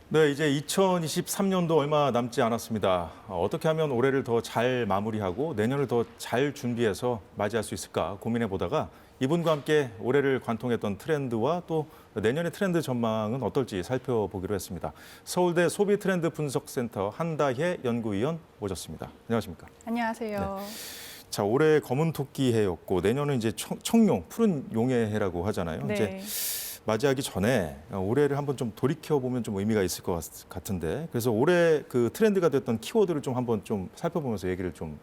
네, 이제 2023년도 얼마 남지 않았습니다. 어떻게 하면 올해를 더 잘 마무리하고 내년을 더 잘 준비해서 맞이할 수 있을까 고민해 보다가 이분과 함께 올해를 관통했던 트렌드와 또 내년의 트렌드 전망은 어떨지 살펴보기로 했습니다. 서울대 소비 트렌드 분석센터 한다혜 연구위원 모셨습니다. 안녕하십니까? 안녕하세요. 자, 올해 검은 토끼 해였고 내년은 이제 청룡, 푸른 용의 해라고 하잖아요. 네. 이제 맞이하기 전에 올해를 한번 좀 돌이켜 보면 좀 의미가 있을 것 같은데, 그래서 올해 그 트렌드가 됐던 키워드를 좀 한번 좀 살펴보면서 얘기를 좀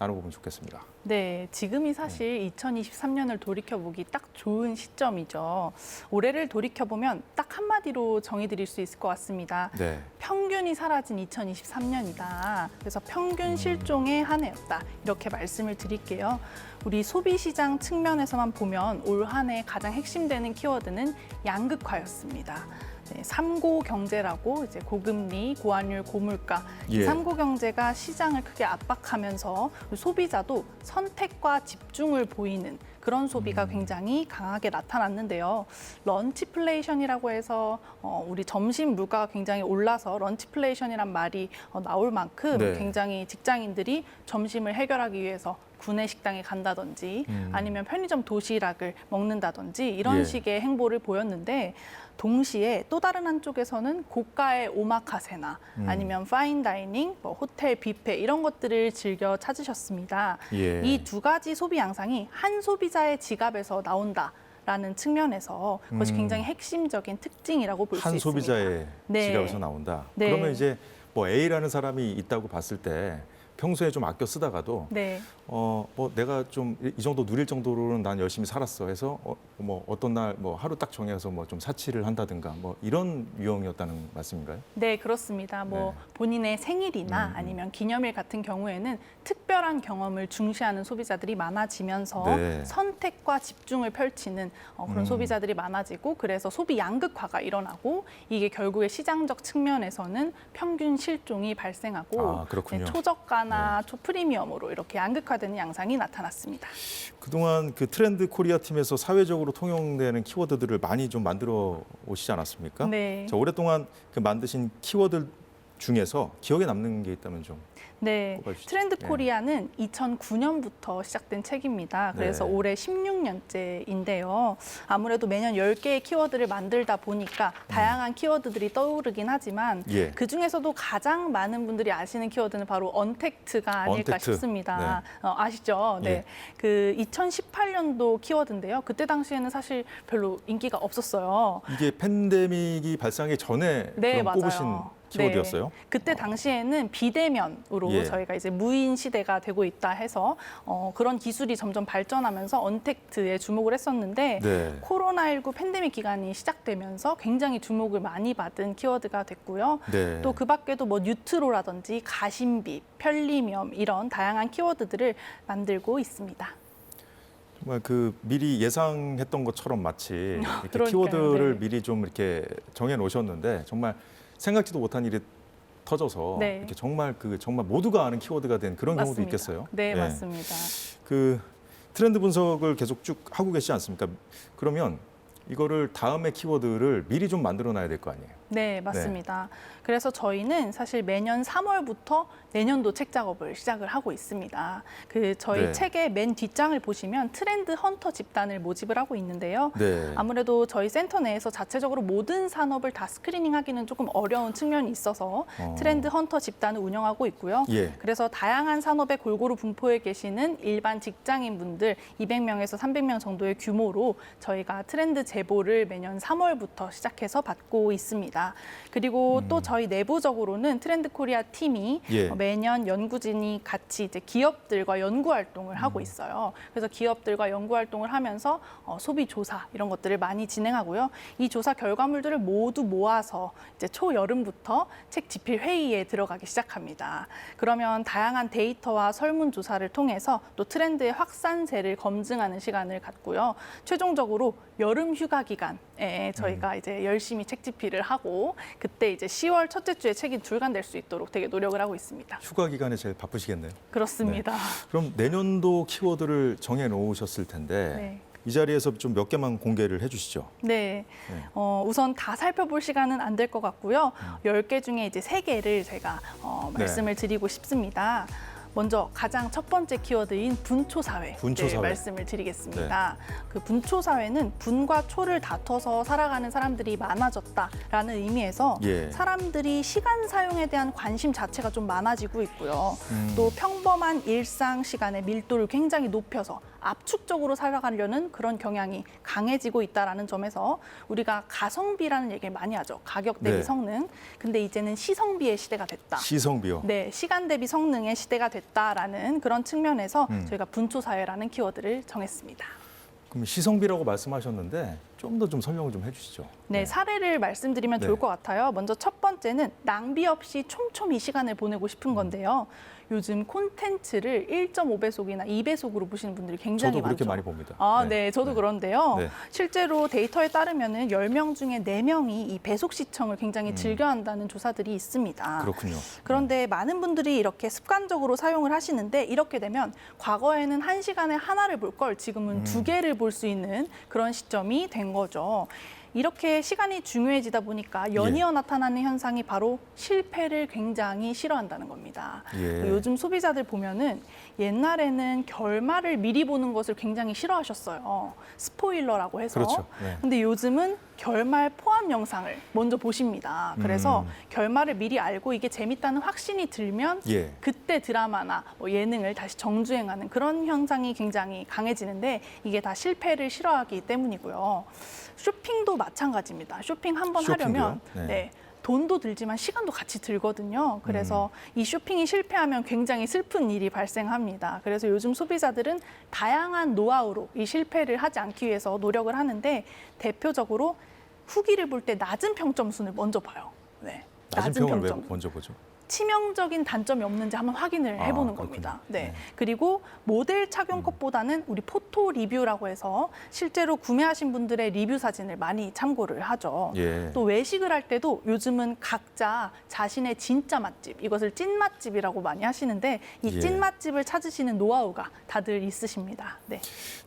나눠보면 좋겠습니다. 네, 지금이 사실 2023년을 돌이켜보기 딱 좋은 시점이죠. 올해를 돌이켜보면 딱 한마디로 정의드릴 수 있을 것 같습니다. 네. 평균이 사라진 2023년이다. 그래서 평균 실종의 한 해였다. 이렇게 말씀을 드릴게요. 우리 소비시장 측면에서만 보면 올 한 해 가장 핵심되는 키워드는 양극화였습니다. 네, 삼고 경제라고 이제 고금리, 고환율, 고물가 이 예. 삼고 경제가 시장을 크게 압박하면서 소비자도 선택과 집중을 보이는 그런 소비가 굉장히 강하게 나타났는데요. 런치플레이션이라고 해서 우리 점심 물가가 굉장히 올라서 런치플레이션이란 말이 나올 만큼 네. 굉장히 직장인들이 점심을 해결하기 위해서 구내 식당에 간다든지 아니면 편의점 도시락을 먹는다든지 이런 예. 식의 행보를 보였는데 동시에 또 다른 한쪽에서는 고가의 오마카세나 아니면 파인다이닝, 뭐 호텔 뷔페 이런 것들을 즐겨 찾으셨습니다. 예. 이 두 가지 소비 양상이 한 소비자의 지갑에서 나온다라는 측면에서 그것이 굉장히 핵심적인 특징이라고 볼 수 한 있습니다. 소비자의 네. 지갑에서 나온다. 네. 그러면 이제 뭐 A라는 사람이 있다고 봤을 때 평소에 좀 아껴 쓰다가도 네. 뭐 내가 좀 이 정도 누릴 정도로는 난 열심히 살았어 해서 뭐 어떤 날 뭐 하루 딱 정해서 뭐 좀 사치를 한다든가 뭐 이런 유형이었다는 말씀인가요? 네, 그렇습니다. 뭐 본인의 생일이나 아니면 기념일 같은 경우에는 특별한 경험을 중시하는 소비자들이 많아지면서 네. 선택과 집중을 펼치는 그런 소비자들이 많아지고 그래서 소비 양극화가 일어나고 이게 결국에 시장적 측면에서는 평균 실종이 발생하고 아, 그렇군요. 초저가나 초프리미엄으로 이렇게 양극화되는 양상이 나타났습니다. 그동안 그 트렌드 코리아 팀에서 사회적으로 통용되는 키워드들을 많이 좀 만들어 오시지 않았습니까? 네. 자, 오랫동안 그 만드신 키워드 중에서 기억에 남는 게 있다면 좀. 네, 꼽아주시죠. 트렌드 네. 코리아는 2009년부터 시작된 책입니다. 그래서 네. 올해 16년째인데요. 아무래도 매년 10개의 키워드를 만들다 보니까 다양한 키워드들이 떠오르긴 하지만 예. 그중에서도 가장 많은 분들이 아시는 키워드는 바로 언택트가 아닐까 언택트. 싶습니다. 아시죠? 네. 예. 그 2018년도 키워드인데요. 그때 당시에는 사실 별로 인기가 없었어요. 이게 팬데믹이 발생하기 전에 네, 그럼 뽑으신 맞아요. 키워드였어요? 네. 그때 당시에는 비대면으로 예. 저희가 이제 무인 시대가 되고 있다 해서 그런 기술이 점점 발전하면서 언택트에 주목을 했었는데 네. 코로나19 팬데믹 기간이 시작되면서 굉장히 주목을 많이 받은 키워드가 됐고요. 네. 또 그 밖에도 뭐 뉴트로라든지 가심비, 편리염 이런 다양한 키워드들을 만들고 있습니다. 정말 그 미리 예상했던 것처럼 마치 이렇게 그러니까요. 키워드를 네. 미리 좀 이렇게 정해 놓으셨는데 정말 생각지도 못한 일이 터져서 네. 이렇게 정말 정말 모두가 아는 키워드가 된 그런 경우도 맞습니다. 있겠어요. 네, 예. 맞습니다. 그 트렌드 분석을 계속 쭉 하고 계시지 않습니까? 그러면 이거를 다음에 키워드를 미리 좀 만들어 놔야 될 거 아니에요? 네, 맞습니다. 그래서 저희는 사실 매년 3월부터 내년도 책 작업을 시작을 하고 있습니다. 그 저희 네. 책의 맨 뒷장을 보시면 트렌드 헌터 집단을 모집을 하고 있는데요. 네. 아무래도 저희 센터 내에서 자체적으로 모든 산업을 다 스크리닝하기는 조금 어려운 측면이 있어서 트렌드 헌터 집단을 운영하고 있고요. 예. 그래서 다양한 산업에 골고루 분포해 계시는 일반 직장인분들 200명에서 300명 정도의 규모로 저희가 트렌드 제보를 매년 3월부터 시작해서 받고 있습니다. 그리고 또 저희 내부적으로는 트렌드 코리아 팀이 예. 매년 연구진이 같이 이제 기업들과 연구 활동을 하고 있어요. 그래서 기업들과 연구 활동을 하면서 소비 조사 이런 것들을 많이 진행하고요. 이 조사 결과물들을 모두 모아서 이제 초여름부터 책 집필 회의에 들어가기 시작합니다. 그러면 다양한 데이터와 설문 조사를 통해서 또 트렌드의 확산세를 검증하는 시간을 갖고요. 최종적으로 여름 휴가 기간에 저희가 이제 열심히 책 집필을 하고 그때 이제 10월 첫째 주에 책이 출간될 수 있도록 되게 노력을 하고 있습니다. 휴가 기간에 제일 바쁘시겠네요. 그렇습니다. 그럼 내년도 키워드를 정해 놓으셨을 텐데 네. 이 자리에서 좀 몇 개만 공개를 해주시죠. 네. 네. 우선 다 살펴볼 시간은 안 될 것 같고요. 10개 중에 이제 3개를 제가 말씀을 드리고 싶습니다. 먼저 가장 첫 번째 키워드인 분초사회, 분초사회. 말씀을 드리겠습니다. 그 분초사회는 분과 초를 다퉈서 살아가는 사람들이 많아졌다라는 의미에서 예. 사람들이 시간 사용에 대한 관심 자체가 좀 많아지고 있고요. 또 평범한 일상 시간의 밀도를 굉장히 높여서 압축적으로 살아가려는 그런 경향이 강해지고 있다는 점에서 우리가 가성비라는 얘기를 많이 하죠. 가격 대비 네. 성능. 근데 이제는 시성비의 시대가 됐다. 시성비요. 네, 시간 대비 성능의 시대가 됐다라는 그런 측면에서 저희가 분초사회라는 키워드를 정했습니다. 그럼 시성비라고 말씀하셨는데 좀 더 좀 설명을 좀 해주시죠. 네, 사례를 말씀드리면 네. 좋을 것 같아요. 먼저 첫 번째는 낭비 없이 촘촘히 시간을 보내고 싶은 건데요. 요즘 콘텐츠를 1.5배속이나 2배속으로 보시는 분들이 굉장히 저도 그렇게 많죠. 많이 봅니다. 아, 네, 저도 그런데요. 네. 실제로 데이터에 따르면은 10명 중에 4명이 이 배속 시청을 굉장히 즐겨한다는 조사들이 있습니다. 그렇군요. 그런데 많은 분들이 이렇게 습관적으로 사용을 하시는데 이렇게 되면 과거에는 1시간에 하나를 볼 걸 지금은 2개를 볼 수 있는 그런 시점이 된 거죠. 이렇게 시간이 중요해지다 보니까 연이어 나타나는 현상이 바로 실패를 굉장히 싫어한다는 겁니다. 예. 요즘 소비자들 보면은 옛날에는 결말을 미리 보는 것을 굉장히 싫어하셨어요. 스포일러라고 해서. 그렇죠. 네. 근데 요즘은 결말 포함 영상을 먼저 보십니다. 그래서 결말을 미리 알고 이게 재밌다는 확신이 들면 예. 그때 드라마나 예능을 다시 정주행하는 그런 현상이 굉장히 강해지는데 이게 다 실패를 싫어하기 때문이고요. 쇼핑도 마찬가지입니다. 쇼핑 한번 쇼핑도요? 하려면 네. 돈도 들지만 시간도 같이 들거든요. 그래서 이 쇼핑이 실패하면 굉장히 슬픈 일이 발생합니다. 그래서 요즘 소비자들은 다양한 노하우로 이 실패를 하지 않기 위해서 노력을 하는데 대표적으로 후기를 볼 때 낮은 평점 순을 먼저 봐요. 네, 낮은 평을 왜 먼저 보죠? 치명적인 단점이 없는지 한번 확인을 해보는 그렇군요. 겁니다. 네. 네. 그리고 모델 착용 컷보다는 우리 포토 리뷰라고 해서 실제로 구매하신 분들의 리뷰 사진을 많이 참고를 하죠. 예. 또 외식을 할 때도 요즘은 각자 자신의 진짜 맛집, 이것을 찐 맛집이라고 많이 하시는데 이 예. 찐 맛집을 찾으시는 노하우가 다들 있으십니다. 네.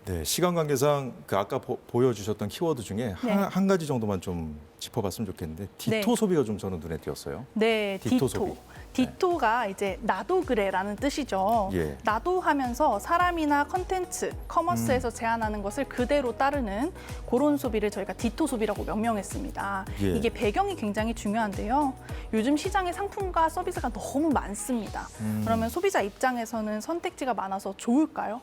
네, 시간 관계상 그 아까 보여주셨던 키워드 중에 네. 한 가지 정도만 좀 짚어봤으면 좋겠는데 디토 네. 소비가 좀 저는 눈에 띄었어요. 네, 디토 디토. 소비. 디토가 이제 나도 그래라는 뜻이죠. 예. 나도 하면서 사람이나 컨텐츠, 커머스에서 제안하는 것을 그대로 따르는 그런 소비를 저희가 디토 소비라고 명명했습니다. 예. 이게 배경이 굉장히 중요한데요. 요즘 시장에 상품과 서비스가 너무 많습니다. 그러면 소비자 입장에서는 선택지가 많아서 좋을까요?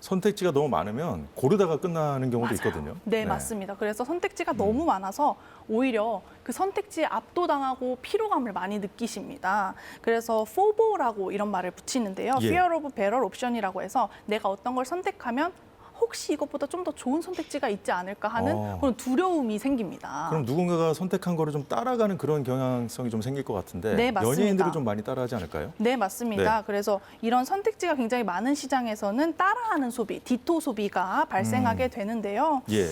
선택지가 너무 많으면 고르다가 끝나는 경우도 있거든요. 네, 맞습니다. 그래서 선택지가 너무 많아서 오히려 그 선택지에 압도당하고 피로감을 많이 느끼십니다. 그래서 FOBO라고 이런 말을 붙이는데요. 예. Fear of Better Option이라고 해서 내가 어떤 걸 선택하면 혹시 이것보다 좀 더 좋은 선택지가 있지 않을까 하는 그런 두려움이 생깁니다. 그럼 누군가가 선택한 거를 좀 따라가는 그런 경향성이 좀 생길 것 같은데 네, 맞습니다. 연예인들이 좀 많이 따라하지 않을까요? 네, 맞습니다. 네. 그래서 이런 선택지가 굉장히 많은 시장에서는 따라하는 소비, 디토 소비가 발생하게 되는데요. 예.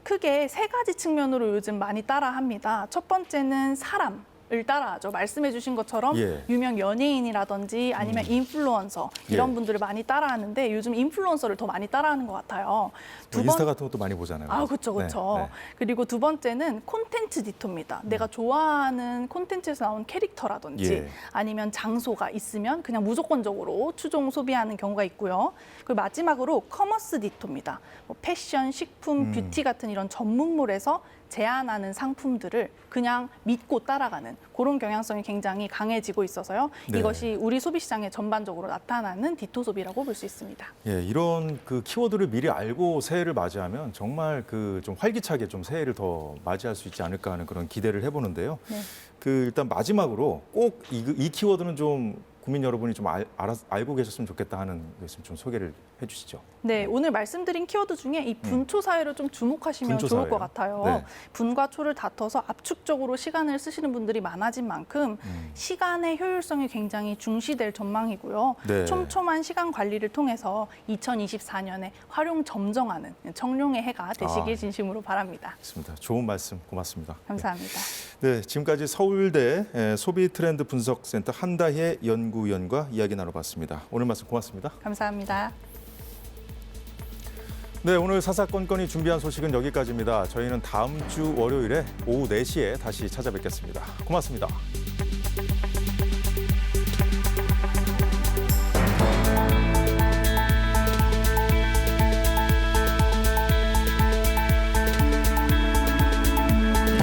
크게 3가지 측면으로 요즘 많이 따라합니다. 첫 번째는 사람을 따라하죠. 말씀해 주신 것처럼 예. 유명 연예인이라든지 아니면 인플루언서 이런 예. 분들을 많이 따라하는데 요즘 인플루언서를 더 많이 따라하는 것 같아요. 인스타 같은 것도 많이 보잖아요. 그렇죠, 그렇죠. 네, 네. 그리고 두 번째는 콘텐츠 디토입니다. 내가 좋아하는 콘텐츠에서 나온 캐릭터라든지 예. 아니면 장소가 있으면 그냥 무조건적으로 추종 소비하는 경우가 있고요. 그리고 마지막으로 커머스 디토입니다. 뭐 패션, 식품, 뷰티 같은 이런 전문몰에서 제안하는 상품들을 그냥 믿고 따라가는 그런 경향성이 굉장히 강해지고 있어서요. 네. 이것이 우리 소비 시장에 전반적으로 나타나는 디토 소비라고 볼 수 있습니다. 예, 이런 그 키워드를 미리 알고 새해를 맞이하면 정말 그 좀 활기차게 좀 새해를 더 맞이할 수 있지 않을까 하는 그런 기대를 해보는데요. 네. 그 일단 마지막으로 꼭 이 키워드는 좀 국민 여러분이 좀 알고 계셨으면 좋겠다 하는 거 있으면 좀 소개를 해주시죠. 네, 오늘 말씀드린 키워드 중에 이 분초 사회를 좀 주목하시면 분초 좋을 사회요? 것 같아요. 네. 분과 초를 다퉈서 압축적으로 시간을 쓰시는 분들이 많아진 만큼 시간의 효율성이 굉장히 중시될 전망이고요. 네. 촘촘한 시간 관리를 통해서 2024년에 활용 점정하는 청룡의 해가 되시길 진심으로 바랍니다. 좋습니다. 좋은 말씀 고맙습니다. 감사합니다. 네, 지금까지 서울대 소비 트렌드 분석센터 한다혜 연구위원과 이야기 나눠봤습니다. 오늘 말씀 고맙습니다. 감사합니다. 네, 오늘 사사건건이 준비한 소식은 여기까지입니다. 저희는 다음 주 월요일에 오후 4시에 다시 찾아뵙겠습니다. 고맙습니다.